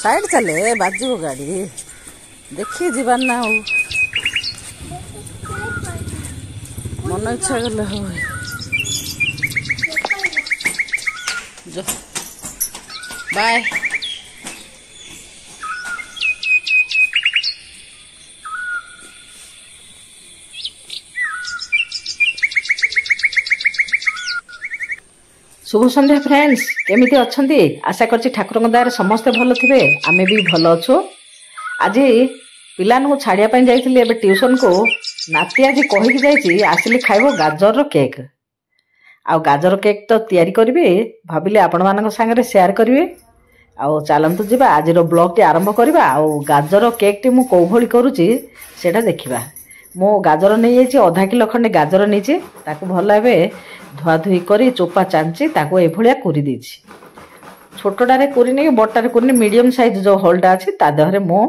Side चले बाजू गाड़ी देखी जीवार ना हो मन इच्छा गले हो बाय शुभ संध्या फ्रेंड्स केमिति अछंती आशा करछि ठाकुरଙ୍କ दयारे समस्त भल थिबे आमे भी भल अछु। आज पिलान को छाड़िया पई जाइथिली एबे ट्यूशन को नाती आज कहिक जाइछि आसिली खाइबो गाजर रो केक आ गाजर केक तो तयारी करबे भाबिले आपण मानक संगे शेयर करबे आ चलंतु जिबा आज रो ब्लॉग टी आरंभ करबा आ गाजर केक टी मु को भली करूछि सेटा देखिबा। मो गाजर नहीं जाइछि आधा किलो खंडे गाजर नहीं ताकू भल भाबे धुआ धुई करी चोपा चांची ताकू ए भलिया करि देछि छोटटारे कोरी नै बट्टारे कोरी मीडियम साइज जो होलडा अछि ता देहरे मो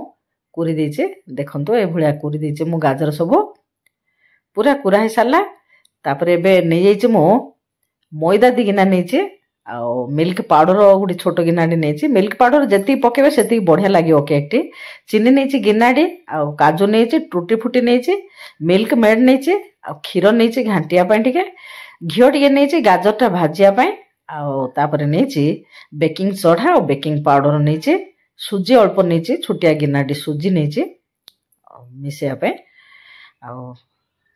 कोरी देछि देखंतु ए भलिया कोरी देछि मो गाजर सब पूरा कुरा हे साला तापर एबे नै जाइछि मो मैदा दी गिना नैछि आ मिल्क पाउडर गुडी छोट गिनाडी नैछि मिल्क पाउडर जति पकेबे सेति बढ़िया लागियो केक टी चीनी नैछि गिनाडी आ काजू नैछि टूटी फुटी नैछि मिल्क मेड नैछि आ खीर नैछि घांटिया पय टिके घिओ टिके नैछि गाजर टा भाजिया पय आ तापर नैछि बेकिंग सोडा और बेकिंग पाउडर नैछि सुजी अल्प नैछि छोटिया गिनाडी सुजी नैछि मिसेया पय आ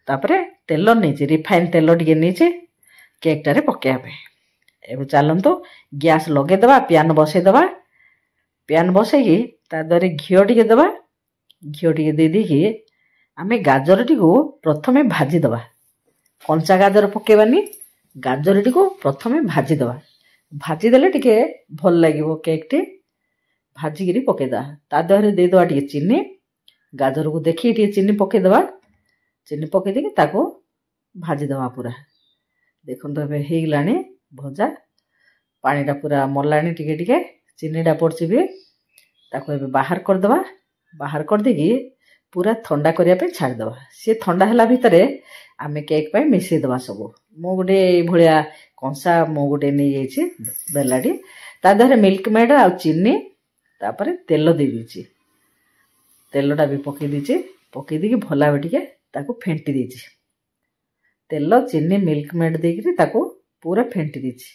तापर तेल नैछि रिफाइन तेल टिके नैछि केक टारे पकेया पय एबे चलंतु गैस लगे दबा प्यान बसे दबा प्यान बसे की ता दरे घिओ टिके दबा घिओ टिके दे दी की आमे गाजर टी को प्रथमे भाजी दबा कंचा गाजर पकेबानी गाजर टी को प्रथमे भाजी दबा भाजी देले टिके भल लागिवो केक टी भाजी गिरी पके दा ता दरे दे दवा टिके चीनी गाजर को देखि टिके चीनी पके दबा चीनी पके दे ताको भाजी दबा पूरा देखन तो बे हे गलानी भजा पानीटा पूरा मरलानी टिके टिके चीनीटा पड़छि भी ताको एबे बाहर कर दबा बाहर कर देगी पूरा ठंडा करिया पे छाड़ दबा से ठंडा हला भितरे आमे केक पे मिसै दबा सब मो गुडे भलिया कंसा मो गुडे नै जाइछि बेलाडी ता दरे मिल्क मेड आ चीनी तापर तेल दे दिछि तेलटा भी पके दिछि पके दिकी भला टिके ताको फेंटी दिछि तेल चीनी मिल्क मेड देकी ताको पूरा फेंटी दीची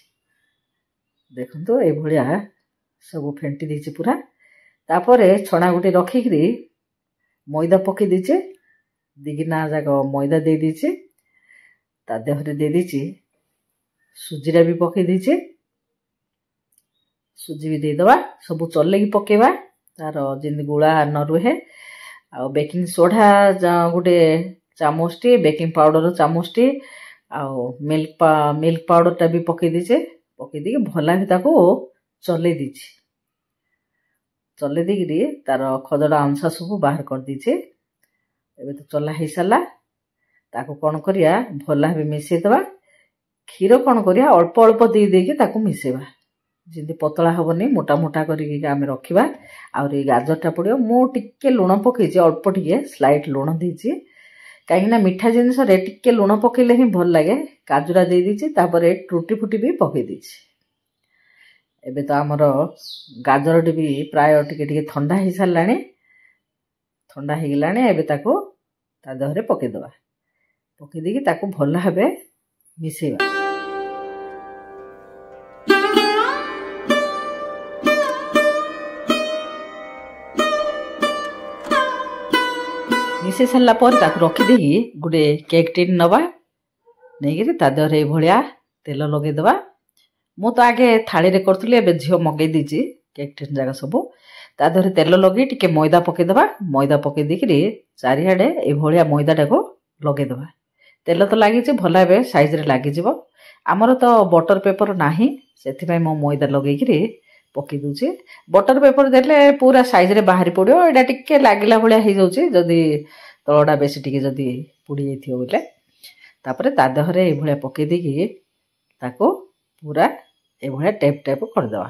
देखो ये भलिया सब फेंटी दीची पूरा तापरे छणा गुटे रखिकी मैदा पके दीचे दिगिना जाक मैदा दे दीचे ता देहरे दे दीची सुजीरा भी पके दीचे सुजी भी दे दवा सब चलेकी पकेबा तार जिंद गुळा न रुहे आ बेकिंग सोडा गुटे चामचटी बेकिंग पाउडर चामचटी मिल्क पाउडर टा भी पके दीचे पके दी भला भी ताको चले दीची चले दी तार खदड़ा अंश सब बाहर कर दीचे एबे तो चला हे साला ताको कोन करिया भला भी मिसै दबा खीर कोन करिया अल्प अल्प दे दे के ताको मिसेबा जिंदी पतला हबनी मोटा मोटा करिके आमे रखिबा और ए गाजर टा पडियो मो टिके लूण पकेछि अल्प टिके स्लाइट लूण देछि कहीं मीठा जिनस टिके लुण पकेले ही भल लगे काजुरा दे दीची तापर टूटी फुटी भी पके दीची एबे तो आमर गाजर टी भी प्राय टिके टिके ठंडा हो सारानी ठंडा हो गलानी एबे ताको ता देहरे पके दबा पके देकी ताको भल भाबे मिसेबा मिसै सारा पर ताको रखी देगी गुटे केक टिन नवा नहीं ता देहरे भलिया तेल लगे दबा मु तो आगे थाली रे करथुली एबे झियो मगे दीची केक टिन जागा सब ता देहरे तेल लगे टिके मैदा पके दबा मैदा पके देकी चारिआडे ए भलिया मैदाटा को लगे दबा तेल तो लागी भल भाबे साइज रे लागी जिवो आमर तो बटर पेपर नाही सेथि पय मो मैदा लगेकी पके दूचे बटर पेपर देले पूरा साइज रे बाहरी पड़ियो एडा टिके लागिला भलिया हे जाउची जदी तळडा बेसी टिके जदी पुडी जाइथियो बोले तापरे ता देहरे ए भलिया पके देकी ताको पूरा ए भलिया टेप टेप कर दवा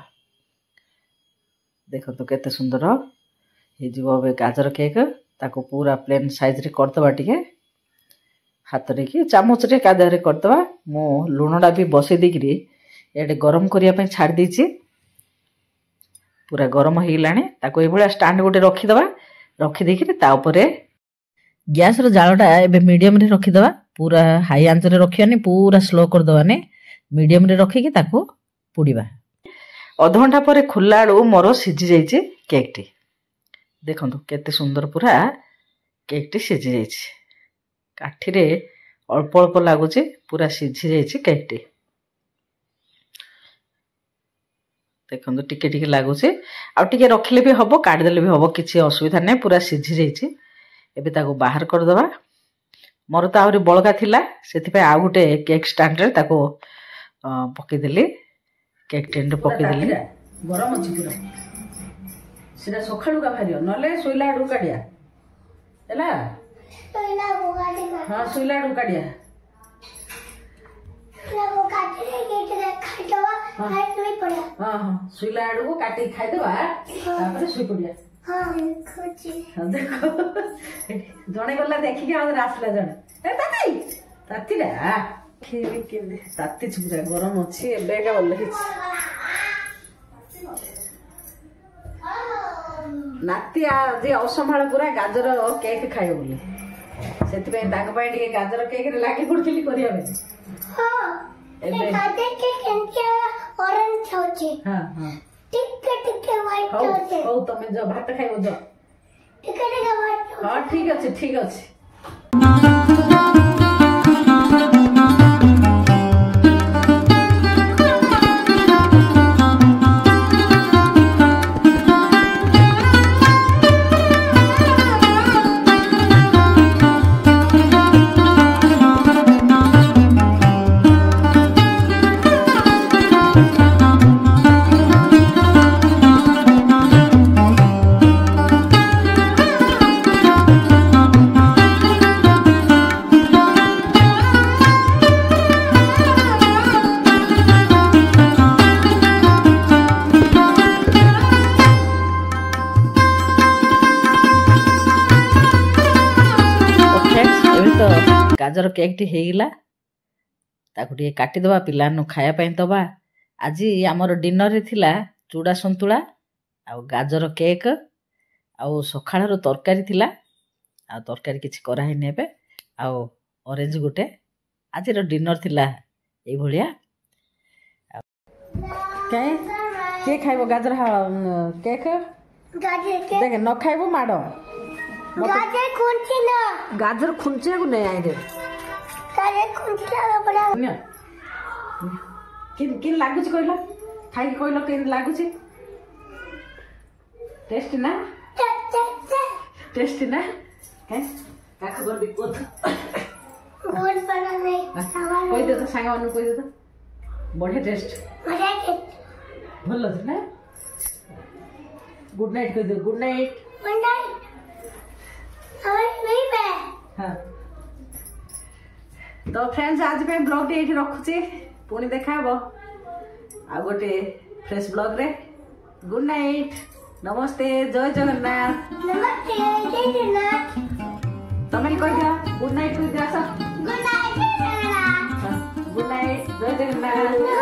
देखो तो केते सुंदर हे जीवो बे गाजर केक ताको पूरा प्लेन साइज रे कर दवा टिके हाथ रे की चामच रे का देहरे कर दवा मो लुणडा भी बसे देकी एडे गरम करिया पे छाड़ दीची पूरा गरम हो गलानी ताको ए भलिया स्टैंड गोटे रखिदबा रखी देखि ता ऊपर गैस रो जालटा एबे मीडियम रे रखिदबा पूरा हाई आंच रे रखियानी पूरा स्लो कर दबानी मीडियम रे रखिकी ताको पुड़ीबा अध घंटा पर खोला आलू मोर सिझी जाइए केक टी देखो केते सुंदर पूरा केक टी सिझी जाइए काठी रे अल्प अल्प लगुच पूरा सिझी जाइए केक टी देखो टिके टिके लगुच आउे रखिले भी हम काटिदेले भी हम किसी असुविधा नहीं पूरा सिझी जाइए एबे ताको बाहर करदबा मोर तो आहरी बलका थिला सेथिपे आ गुटे केक स्टैंड रे ताको पकेदेली केक टेंड पकेदेली गरम अछि पूरा सेटा सखाळु का फारियो नले सोइला आडू काडिया हैला सोइला गोगाडी हां सोइला आडू काडिया लगो काटी रे केक रे खाइदबा हाय सोई पड़िया हां हां सोइला आडू को काटी खाइदबा तापर सोई पड़िया हां खोची देखो जणे गला देखि के आदर आसला जणे ए ताती ताती रा खेबे के ताती छुरा गरम अछि एबे का बोल हिच नाती आज असमाल पूरा गाजर केक खाइयो बोली सेति पे ताक पाई के गाजर केक रे लागी पड़थिली करिया बे हां एबे गाजर केक केनके ऑरेंज होची हां हां टिके टिके व्हाइट होची हो तमे जो भात खाइबो जो टिके टिके व्हाइट हां ठीक अछि ठीक अछि गाजर केक टी हेगला ताकू टे काटिदबा पिलानु खाया पई दबा आज आमर डिनर रे थिला चूड़ा संतुला आ गाजर केक आ सखाळ रो तरकारी थिला आ तरकारी किछि करा हे नेबे आ ऑरेंज गुटे आज रो डिनर थिला ए भलिया के खाइबो गाजर केक देख न खाइबो माडो गाजर खुंची ना गाजर खुंचे को नहीं आए दे गाजर खुंची लगा पड़ा किन लागु छी कहला खाई कहलो किन लागु छी टेस्ट ना टेस्ट ना है का खबर भी कोत बहुत बना नहीं कोई दे तो सांगा अनु कोई दे तो बढ़िया टेस्ट भलो ना गुड नाइट कह दे गुड नाइट हाँ तो फ्रेंड्स आज पे ब्लॉग टी रखुची पुणी देखा आ गोटे फ्रेश ब्लॉग रे गुड नाइट नमस्ते जय जगन्नाथ नमस्ते जय जगन्नाथ तमें कह दिया गुड नाइट कह दिया सब गुड नाइट जय जगन्नाथ